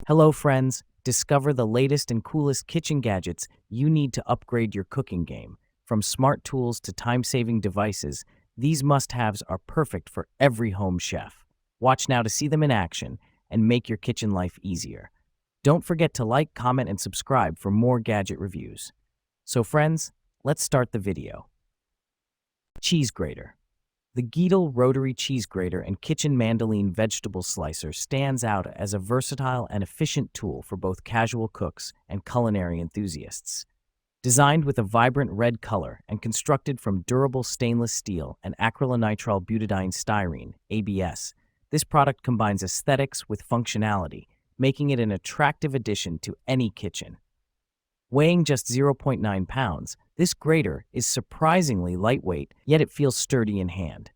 Hello, friends. Discover the latest and coolest kitchen gadgets you need to upgrade your cooking game. From smart tools to time-saving devices, these must-haves are perfect for every home chef. Watch now to see them in action and make your kitchen life easier. Don't forget to like, comment, and subscribe for more gadget reviews. So, friends, let's start the video. Cheese grater. The Guideline rotary cheese grater and kitchen mandolin vegetable slicer stands out as a versatile and efficient tool for both casual cooks and culinary enthusiasts. Designed with a vibrant red color and constructed from durable stainless steel and acrylonitrile butadiene styrene (ABS), this product combines aesthetics with functionality, making it an attractive addition to any kitchen. Weighing just 0.9 pounds, this grater is surprisingly lightweight, yet it feels sturdy in hand.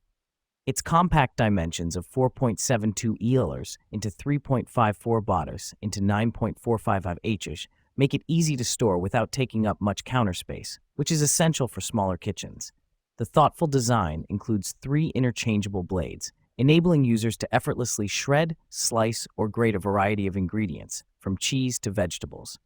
Its compact dimensions of 4.72 ELers into 3.54 botters into 9.455 Hs make it easy to store without taking up much counter space, which is essential for smaller kitchens. The thoughtful design includes 3 interchangeable blades, enabling users to effortlessly shred, slice, or grate a variety of ingredients, from cheese to vegetables.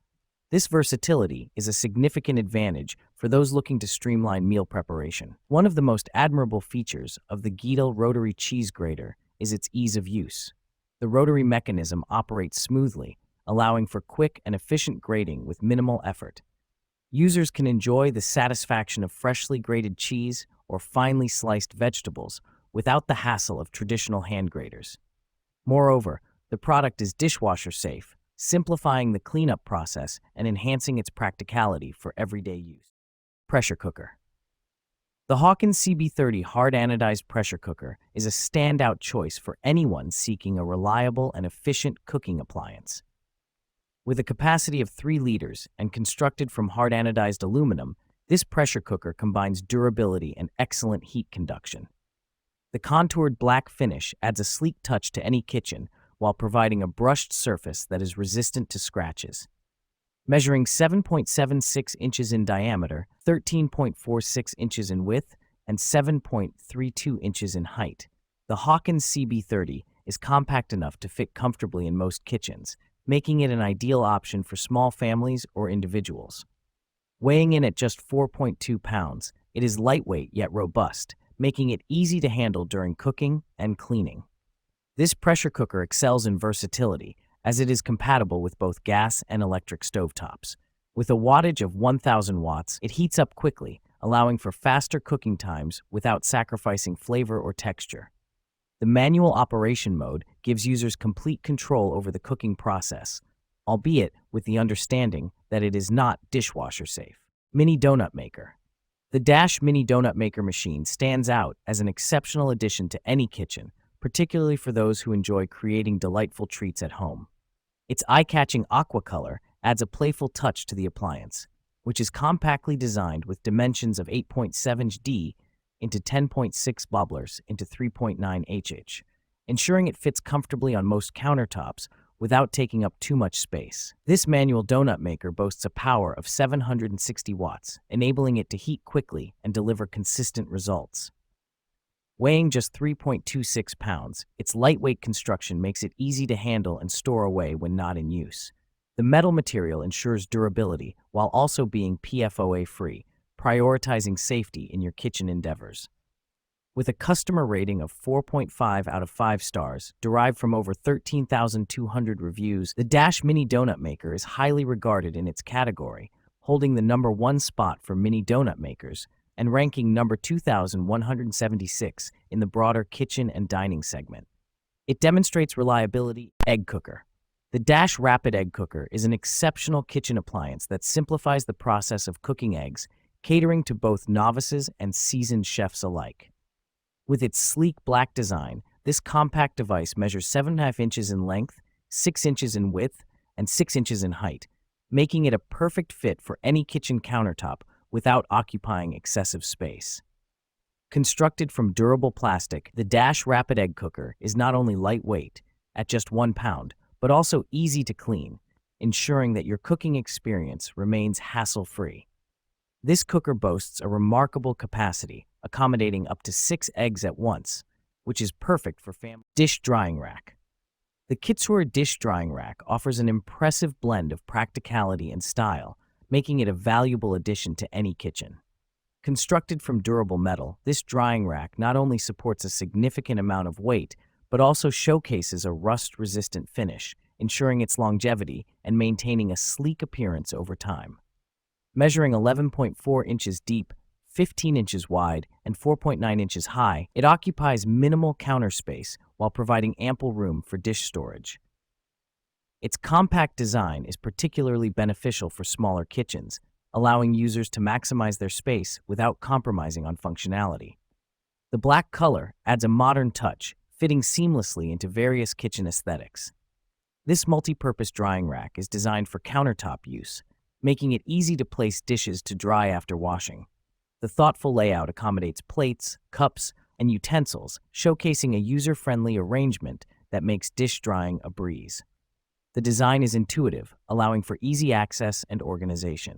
This versatility is a significant advantage for those looking to streamline meal preparation. One of the most admirable features of the Guideline rotary cheese grater is its ease of use. The rotary mechanism operates smoothly, allowing for quick and efficient grating with minimal effort. Users can enjoy the satisfaction of freshly grated cheese or finely sliced vegetables without the hassle of traditional hand graters. Moreover, the product is dishwasher safe, simplifying the cleanup process and enhancing its practicality for everyday use. Pressure cooker. The Hawkins CB30 hard anodized pressure cooker is a standout choice for anyone seeking a reliable and efficient cooking appliance. With a capacity of 3 liters and constructed from hard anodized aluminum, this pressure cooker combines durability and excellent heat conduction. The contoured black finish adds a sleek touch to any kitchen, while providing a brushed surface that is resistant to scratches. Measuring 7.76 inches in diameter, 13.46 inches in width, and 7.32 inches in height, the Hawkins CB30 is compact enough to fit comfortably in most kitchens, making it an ideal option for small families or individuals. Weighing in at just 4.2 pounds, it is lightweight yet robust, making it easy to handle during cooking and cleaning. This pressure cooker excels in versatility, as it is compatible with both gas and electric stovetops. With a wattage of 1,000 watts, it heats up quickly, allowing for faster cooking times without sacrificing flavor or texture. The manual operation mode gives users complete control over the cooking process, albeit with the understanding that it is not dishwasher safe. Mini Donut Maker. The Dash Mini Donut Maker machine stands out as an exceptional addition to any kitchen, particularly for those who enjoy creating delightful treats at home. Its eye-catching aqua color adds a playful touch to the appliance, which is compactly designed with dimensions of 8.7 D into 10.6 bobblers into 3.9 HH, ensuring it fits comfortably on most countertops without taking up too much space. This manual donut maker boasts a power of 760 watts, enabling it to heat quickly and deliver consistent results. Weighing just 3.26 pounds, its lightweight construction makes it easy to handle and store away when not in use. The metal material ensures durability while also being PFOA-free, prioritizing safety in your kitchen endeavors. With a customer rating of 4.5 out of 5 stars, derived from over 13,200 reviews, the Dash Mini Donut Maker is highly regarded in its category, holding the #1 spot for mini donut makers, and ranking number 2,176 in the broader kitchen and dining segment. It demonstrates reliability. Egg cooker. The Dash Rapid Egg Cooker is an exceptional kitchen appliance that simplifies the process of cooking eggs, catering to both novices and seasoned chefs alike. With its sleek black design, this compact device measures 7.5 inches in length, 6 inches in width, and 6 inches in height, making it a perfect fit for any kitchen countertop without occupying excessive space. Constructed from durable plastic, the Dash Rapid Egg Cooker is not only lightweight, at just 1 pound, but also easy to clean, ensuring that your cooking experience remains hassle-free. This cooker boasts a remarkable capacity, accommodating up to 6 eggs at once, which is perfect for family. Dish drying rack. The Kitsura dish drying rack offers an impressive blend of practicality and style, making it a valuable addition to any kitchen. Constructed from durable metal, this drying rack not only supports a significant amount of weight, but also showcases a rust-resistant finish, ensuring its longevity and maintaining a sleek appearance over time. Measuring 11.4 inches deep, 15 inches wide, and 4.9 inches high, it occupies minimal counter space while providing ample room for dish storage. Its compact design is particularly beneficial for smaller kitchens, allowing users to maximize their space without compromising on functionality. The black color adds a modern touch, fitting seamlessly into various kitchen aesthetics. This multi-purpose drying rack is designed for countertop use, making it easy to place dishes to dry after washing. The thoughtful layout accommodates plates, cups, and utensils, showcasing a user-friendly arrangement that makes dish drying a breeze. The design is intuitive, allowing for easy access and organization.